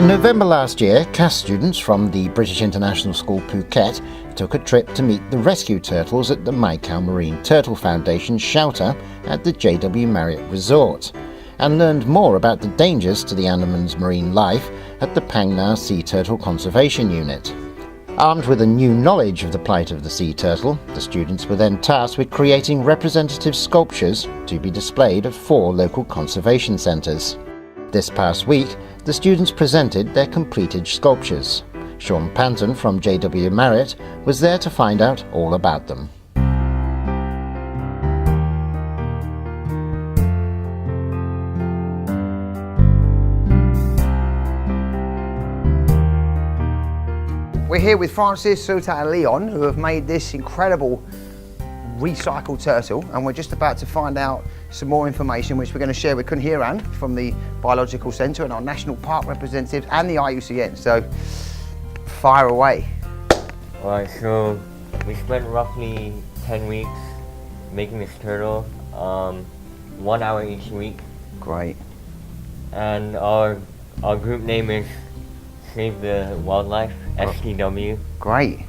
In November last year, CAS students from the British International School Phuket took a trip to meet the rescue turtles at the Macau Marine Turtle Foundation's shelter at the JW Marriott Resort, and learned more about the dangers to the animal's marine life at the Phang Nga Sea Turtle Conservation Unit. Armed with a new knowledge of the plight of the sea turtle, the students were then tasked with creating representative sculptures to be displayed at 4 local conservation centres. This past week, the students presented their completed sculptures. Sean Panton from JW Marriott was there to find out all about them. We're here with Francis, Suta and Leon, who have made this incredible recycled turtle, and we're just about to find out some more information which we're going to share with Khun Hiran from the Biological Centre and our National Park representatives and the IUCN. So, fire away. Alright, so we spent roughly 10 weeks making this turtle, 1 hour each week. Great. And our group name is Save the Wildlife, STW. Great.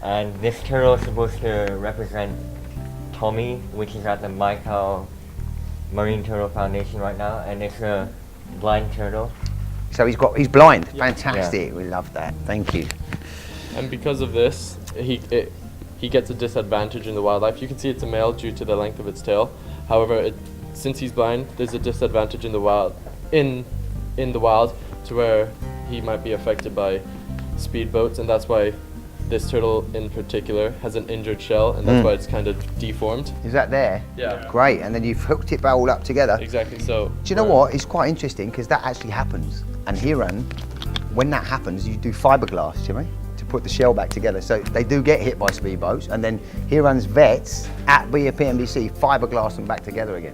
And this turtle is supposed to represent Tommy, which is at the Macau Marine Turtle Foundation right now, and it's a blind turtle. So he's blind. Yeah. Fantastic. Yeah. We love that. Thank you. And because of this, he gets a disadvantage in the wildlife. You can see it's a male due to the length of its tail. However, since he's blind, there's a disadvantage in the wild, in the wild, to where he might be affected by speedboats, and that's why this turtle in particular has an injured shell, and that's why it's kind of deformed. Is that there? Yeah. Great. And then you've hooked it all up together. Exactly. So. Do you know what? It's quite interesting because that actually happens. And Hiran, when that happens, you do fiberglass, you know, to put the shell back together. So they do get hit by speedboats, and then Hiran's vets at BPMDC fiberglass them back together again.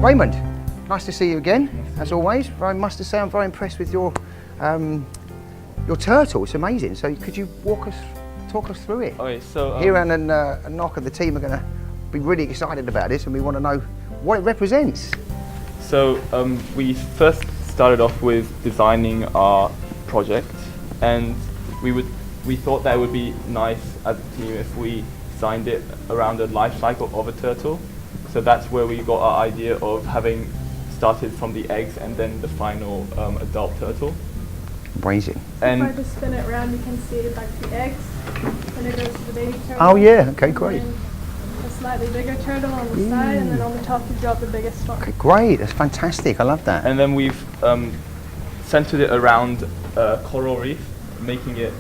Raymond, nice to see you again, as always. I must say I'm very impressed with your turtle. It's amazing. So could you talk us through it? Okay, so Hiran and Nock and the team are going to be really excited about this, and we want to know what it represents. So we first started off with designing our project, and we thought that it would be nice as a team if we designed it around the life cycle of a turtle. So that's where we got our idea of having started from the eggs and then the final adult turtle. Amazing. And if I just spin it around, you can see like the eggs, then it goes to the baby turtle. Oh yeah, okay, great. And a slightly bigger turtle on the side, and then on the top you drop the biggest one. Okay, great, that's fantastic, I love that. And then we've centered it around a coral reef, making it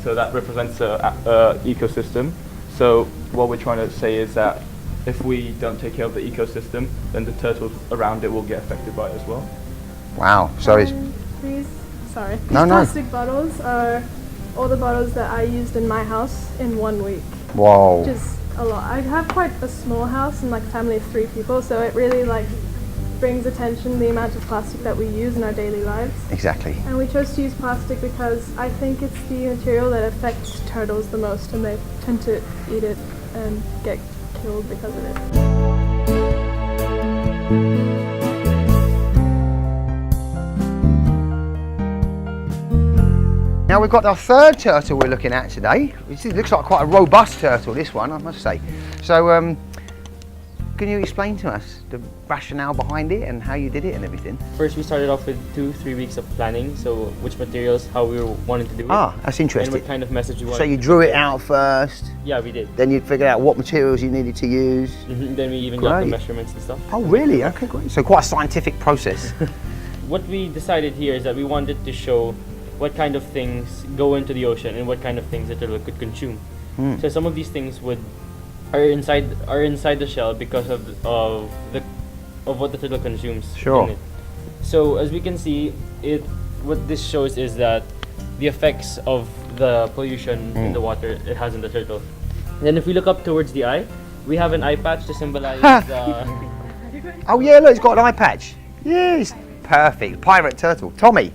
so that represents a ecosystem. So what we're trying to say is that if we don't take care of the ecosystem, then the turtles around it will get affected by it as well. Wow, so it's... These No. plastic bottles are all the bottles that I used in my house in 1 week. Whoa. Which is a lot. I have quite a small house and like a family of 3 people, so it really like brings attention the amount of plastic that we use in our daily lives. Exactly. And we chose to use plastic because I think it's the material that affects turtles the most, and they tend to eat it and get killed because of it. Now we've got our third turtle we're looking at today. It looks like quite a robust turtle, this one, I must say. So, can you explain to us the rationale behind it and how you did it and everything? First, we started off with 2-3 weeks of planning, so which materials, how we were wanting to do it. Ah, that's interesting. And what kind of message we wanted. So you drew it out first? Yeah, we did. Then you figured out what materials you needed to use? Then we even got the Great. measurements and stuff. Oh really? Okay, great. So quite a scientific process. What we decided here is that we wanted to show what kind of things go into the ocean and what kind of things the turtle could consume. So some of these things are inside the shell because of what the turtle consumes. Sure. In it. So as we can see, what this shows is that the effects of the pollution in the water it has in the turtle. And then if we look up towards the eye, we have an eye patch to symbolize. Oh yeah, look, it's got an eye patch. Yes, perfect. Pirate turtle. Tommy.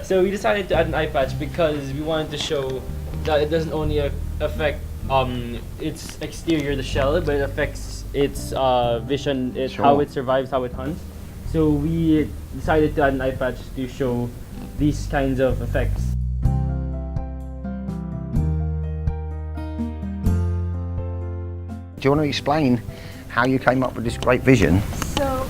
So we decided to add an eye patch because we wanted to show that it doesn't only affect its exterior, the shell, but it affects its vision, Sure. how it survives, how it hunts. So we decided to add an eye patch to show these kinds of effects. Do you want to explain how you came up with this great vision? So,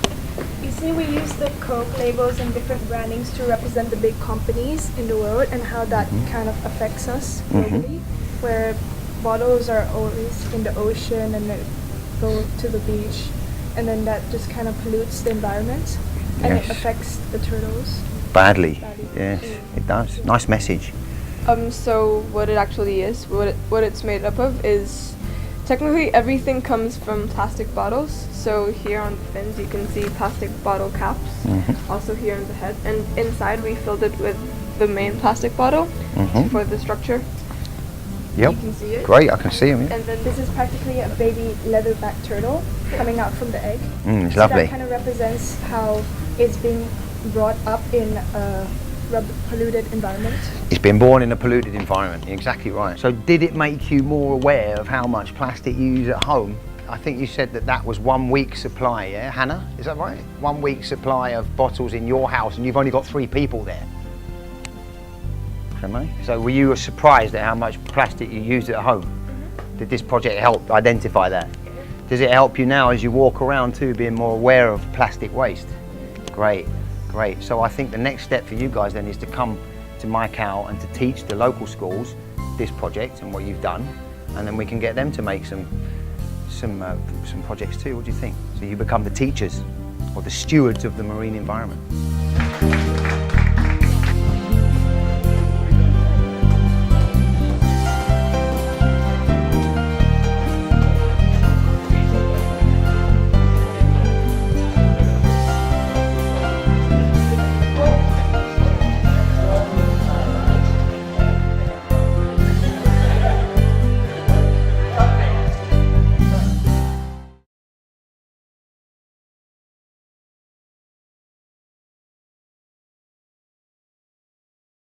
you see, we use the Coke labels and different brandings to represent the big companies in the world and how that kind of affects us globally, where bottles are always in the ocean and they go to the beach, and then that just kind of pollutes the environment and Yes. it affects the turtles. Badly. Badly. Yes, it does. Nice message. So what it actually is, what it's made up of is technically everything comes from plastic bottles. So here on the fins you can see plastic bottle caps, also here on the head. And inside we filled it with the main plastic bottle for the structure. Yep. You can see it. Great, I can see them. Yeah. And then this is practically a baby leatherback turtle coming out from the egg. It's So lovely. that kind of represents how it's being brought up in a polluted environment. It's been born in a polluted environment. You're exactly right. So did it make you more aware of how much plastic you use at home? I think you said that that was 1 week's supply, yeah? Hannah, is that right? 1 week's supply of bottles in your house and you've only got 3 people there. So were you surprised at how much plastic you used at home? Did this project help identify that? Does it help you now as you walk around too, being more aware of plastic waste? Great, great. So I think the next step for you guys then is to come to My Cow and to teach the local schools this project and what you've done, and then we can get them to make some projects too. What do you think? So you become the teachers or the stewards of the marine environment.